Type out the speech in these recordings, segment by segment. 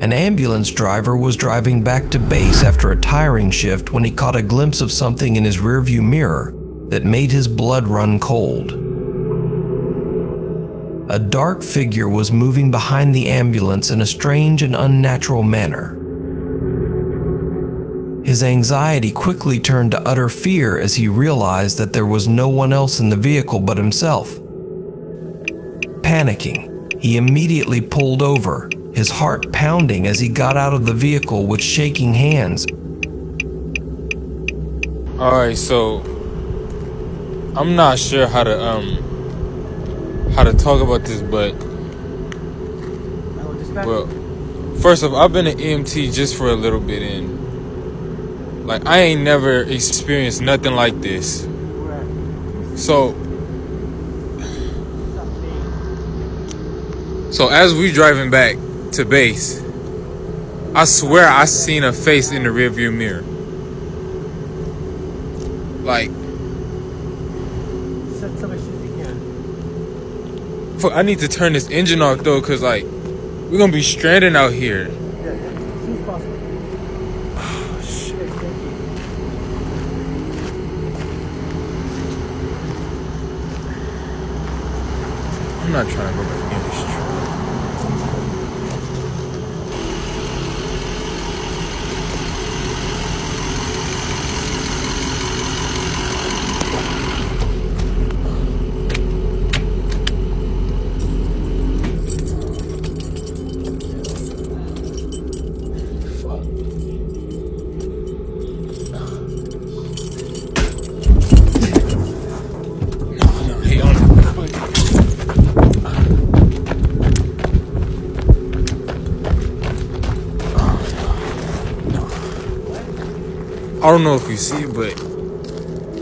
An ambulance driver was driving back to base after a tiring shift when he caught a glimpse of something in his rearview mirror that made his blood run cold. A dark figure was moving behind the ambulance in a strange and unnatural manner. His anxiety quickly turned to utter fear as he realized that there was no one else in the vehicle but himself. Panicking, he immediately pulled over, his heart pounding as he got out of the vehicle with shaking hands. Alright, so I'm not sure how to talk about this, but well, first off, I've been an EMT just for a little bit, and like I ain't never experienced nothing like this. So as we driving back to base, I swear I seen a face in the rearview mirror. Like, I need to turn this engine off though, cause like we're gonna be stranded out here. Oh, shit. I'm not trying to go back in this truck. I don't know if you see it, but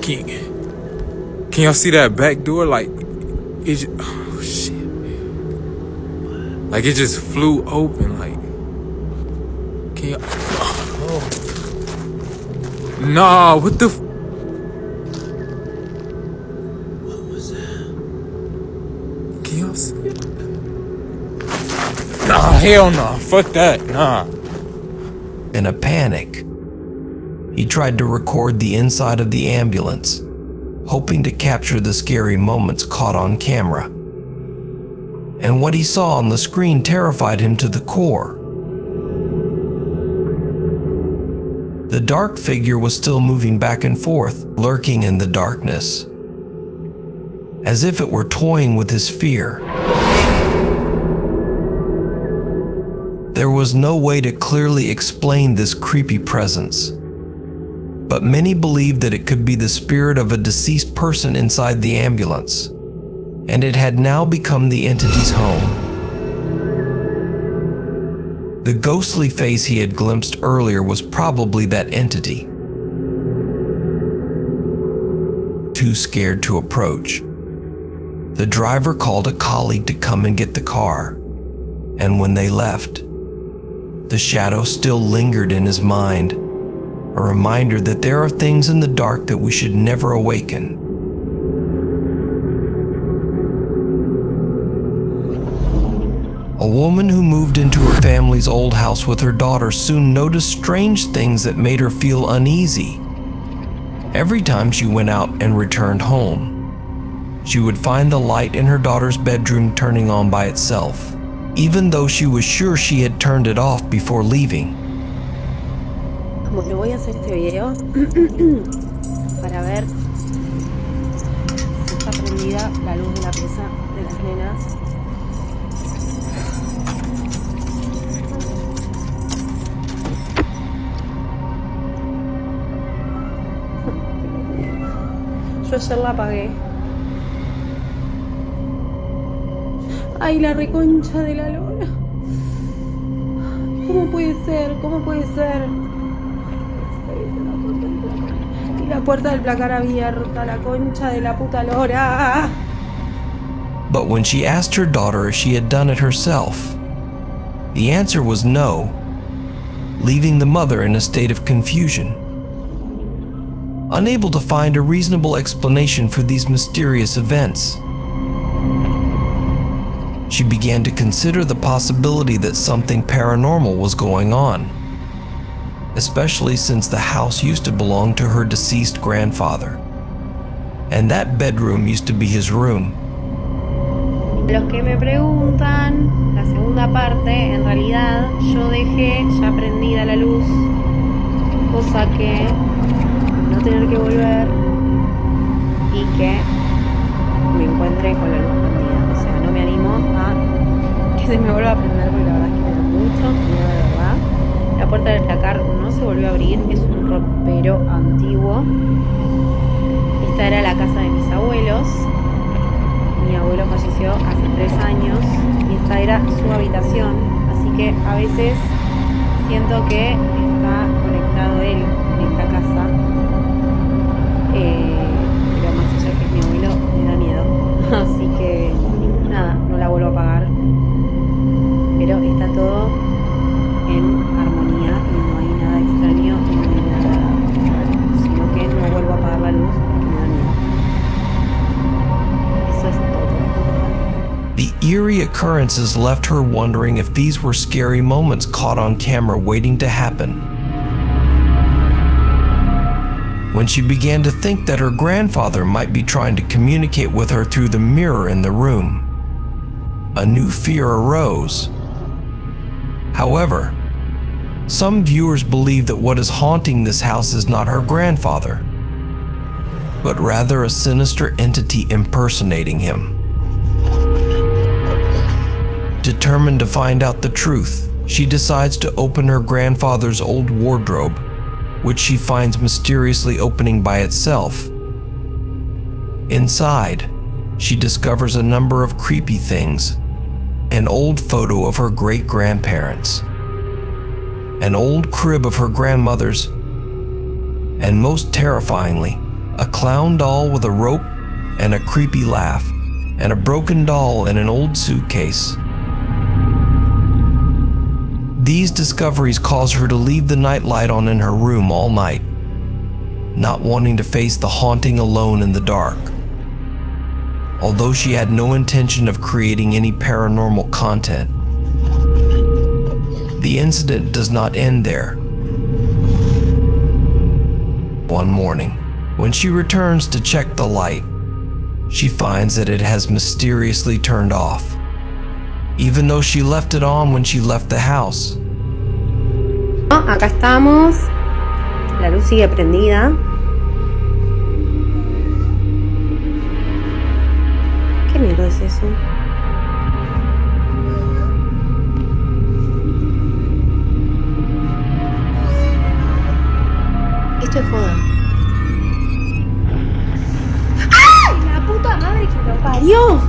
can y'all see that back door? Like, it just, oh shit. Like, it just flew open, like, can y'all, oh. Nah, what the what was that? Can y'all see it? Nah, hell no, fuck that, nah. In a panic, he tried to record the inside of the ambulance, hoping to capture the scary moments caught on camera. And what he saw on the screen terrified him to the core. The dark figure was still moving back and forth, lurking in the darkness, as if it were toying with his fear. There was no way to clearly explain this creepy presence, but many believed that it could be the spirit of a deceased person inside the ambulance, and it had now become the entity's home. The ghostly face he had glimpsed earlier was probably that entity. Too scared to approach, the driver called a colleague to come and get the car, and when they left, the shadow still lingered in his mind, a reminder that there are things in the dark that we should never awaken. A woman who moved into her family's old house with her daughter soon noticed strange things that made her feel uneasy. Every time she went out and returned home, she would find the light in her daughter's bedroom turning on by itself, even though she was sure she had turned it off before leaving. Bueno, voy a hacer este video para ver si está prendida la luz de la pieza de las nenas. Yo ayer la apagué. Ay, la reconcha de la lora. ¿Cómo puede ser? ¿Cómo puede ser? Y la puerta del placar abierta, la concha de la puta lora. But when she asked her daughter if she had done it herself, the answer was no, leaving the mother in a state of confusion. Unable to find a reasonable explanation for these mysterious events, she began to consider the possibility that something paranormal was going on, especially since the house used to belong to her deceased grandfather, and that bedroom used to be his room. Los que me preguntan, la segunda parte, en realidad yo dejé ya prendida la luz, cosa que no tener que volver y que me encuentre con la luz prendida. O sea, no me animo a que se me vuelva a prender porque la verdad es que me da mucho miedo, de verdad. La puerta del placar no se volvió a abrir, es un ropero antiguo. Esta era la casa de mis abuelos. Mi abuelo falleció hace 3 años y esta era su habitación, así que a veces siento que está conectado él en esta casa, pero más allá que es mi abuelo, me da miedo, así que nada, no la vuelvo a apagar, pero está todo en armonía y no hay nada extraño y no hay nada raro, sino que no vuelvo a apagar la luz porque me da miedo. Eso es todo. The eerie occurrences left her wondering if these were scary moments caught on camera waiting to happen. When she began to think that her grandfather might be trying to communicate with her through the mirror in the room, a new fear arose. However, some viewers believe that what is haunting this house is not her grandfather, but rather a sinister entity impersonating him. Determined to find out the truth, she decides to open her grandfather's old wardrobe, which she finds mysteriously opening by itself. Inside, she discovers a number of creepy things: an old photo of her great-grandparents, an old crib of her grandmother's, and most terrifyingly, a clown doll with a rope and a creepy laugh, and a broken doll in an old suitcase. These discoveries cause her to leave the nightlight on in her room all night, not wanting to face the haunting alone in the dark. Although she had no intention of creating any paranormal content, the incident does not end there. One morning, when she returns to check the light, she finds that it has mysteriously turned off, even though she left it on when she left the house. Acá estamos, la luz sigue prendida. ¿Qué mierda es eso? Esto es joda. ¡Ay! La puta madre que lo parió.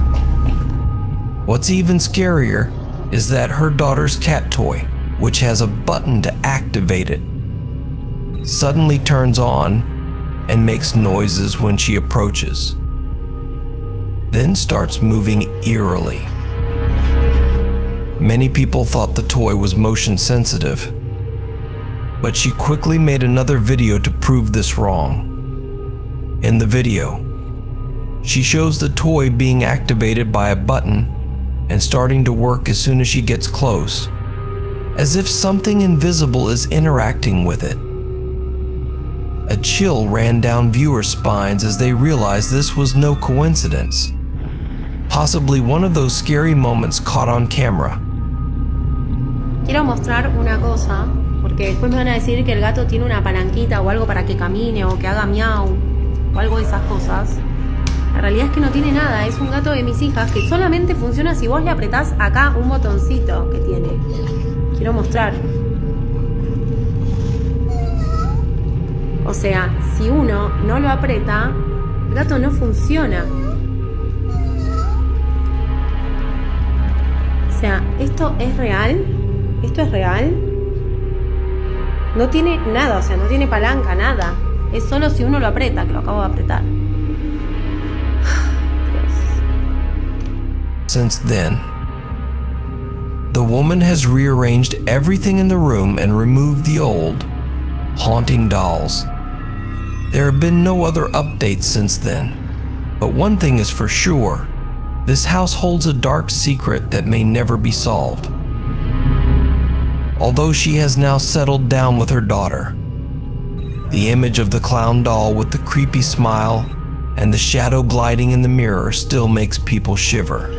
What's even scarier is that her daughter's cat toy, which has a button to activate it, suddenly turns on and makes noises when she approaches, then starts moving eerily. Many people thought the toy was motion sensitive, but she quickly made another video to prove this wrong. In the video, she shows the toy being activated by a button and starting to work as soon as she gets close, as if something invisible is interacting with it. A chill ran down viewers' spines as they realized this was no coincidence, possibly one of those scary moments caught on camera. Quiero mostrar una cosa, porque después me van a decir que el gato tiene una palanquita o algo para que camine o que haga miau o algo de esas cosas. La realidad es que no tiene nada, es un gato de mis hijas que solamente funciona si vos le apretás acá un botoncito que tiene. Quiero mostrar. O sea, si uno no lo aprieta, el gato no funciona. O sea, ¿esto es real? ¿Esto es real? No tiene nada, o sea, no tiene palanca, nada. Es solo si uno lo aprieta, que lo acabo de apretar. Since then, the woman has rearranged everything in the room and removed the old, haunting dolls. There have been no other updates since then, but one thing is for sure, This house holds a dark secret that may never be solved. Although she has now settled down with her daughter, the image of the clown doll with the creepy smile and the shadow gliding in the mirror still makes people shiver.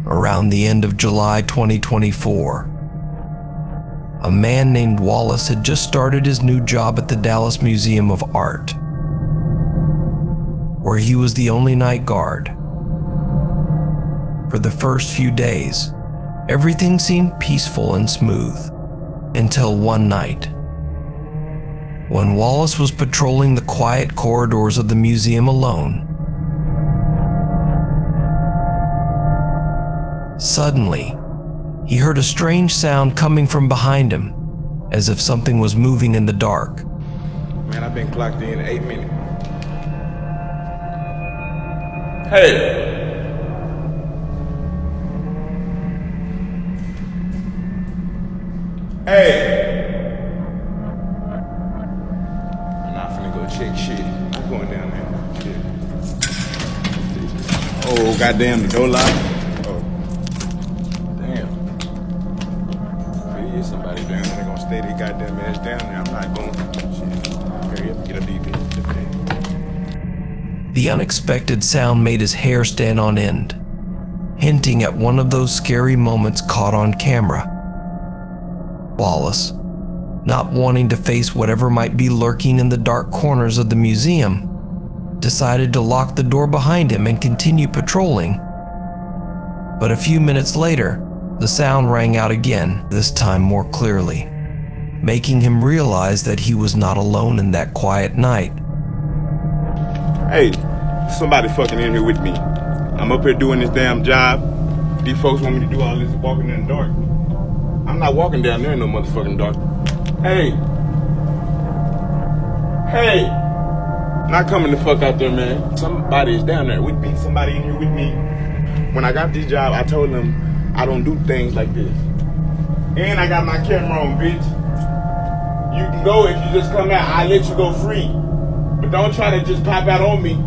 Around the end of July 2024, a man named Wallace had just started his new job at the Dallas Museum of Art, where he was the only night guard. For the first few days, everything seemed peaceful and smooth, until one night, when Wallace was patrolling the quiet corridors of the museum alone. Suddenly, he heard a strange sound coming from behind him, as if something was moving in the dark. Man, I've been clocked in 8 minutes. Hey! Hey! I'm not finna go check shit. I'm going down there. Shit. Oh, goddamn, the door locked. Oh. Damn. There is somebody down there. They're gonna stay their goddamn ass down there. I'm not going. Shit. Hurry up, get up these bitches. The unexpected sound made his hair stand on end, hinting at one of those scary moments caught on camera. Wallace, not wanting to face whatever might be lurking in the dark corners of the museum, decided to lock the door behind him and continue patrolling. But a few minutes later, the sound rang out again, this time more clearly, making him realize that he was not alone in that quiet night. Hey, somebody fucking in here with me. I'm up here doing this damn job. These folks want me to do all this walking in the dark. I'm not walking down there in no motherfucking dark. Hey. Hey. Not coming the fuck out there, man. Somebody is down there with me. Somebody in here with me. When I got this job, I told them I don't do things like this. And I got my camera on, bitch. You can go if you just come out. I'll let you go free. But don't try to just pop out on me.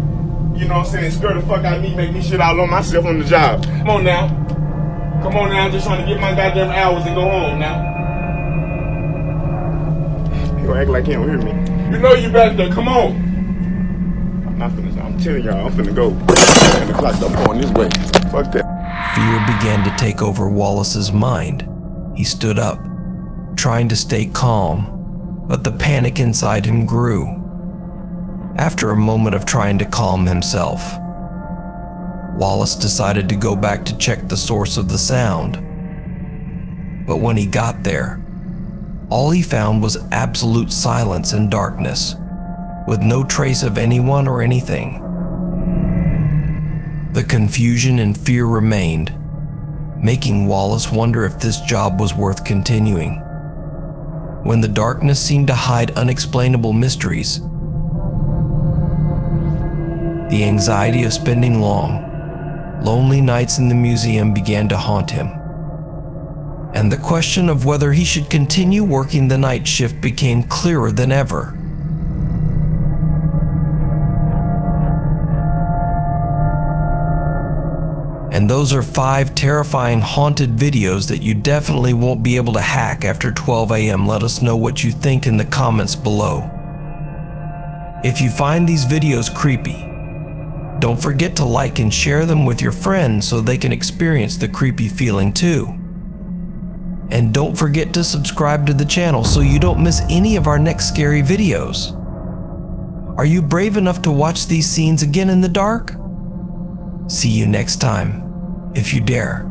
You know what I'm saying? Scare the fuck out of me, make me shit all on myself on the job. Come on now. Come on now, I'm just trying to get my goddamn hours and go home now. He gonna act like he don't hear me. You know you back there, come on. I'm not finna, I'm telling y'all, I'm finna go. And the clock's up going this way. Fuck that. Fear began to take over Wallace's mind. He stood up, trying to stay calm, but the panic inside him grew. After a moment of trying to calm himself, Wallace decided to go back to check the source of the sound. But when he got there, all he found was absolute silence and darkness, with no trace of anyone or anything. The confusion and fear remained, making Wallace wonder if this job was worth continuing. When the darkness seemed to hide unexplainable mysteries, the anxiety of spending long, lonely nights in the museum began to haunt him, and the question of whether he should continue working the night shift became clearer than ever. And those are 5 terrifying haunted videos that you definitely won't be able to hack after 12 a.m. Let us know what you think in the comments below. If you find these videos creepy, don't forget to like and share them with your friends so they can experience the creepy feeling too. And don't forget to subscribe to the channel so you don't miss any of our next scary videos. Are you brave enough to watch these scenes again in the dark? See you next time, if you dare.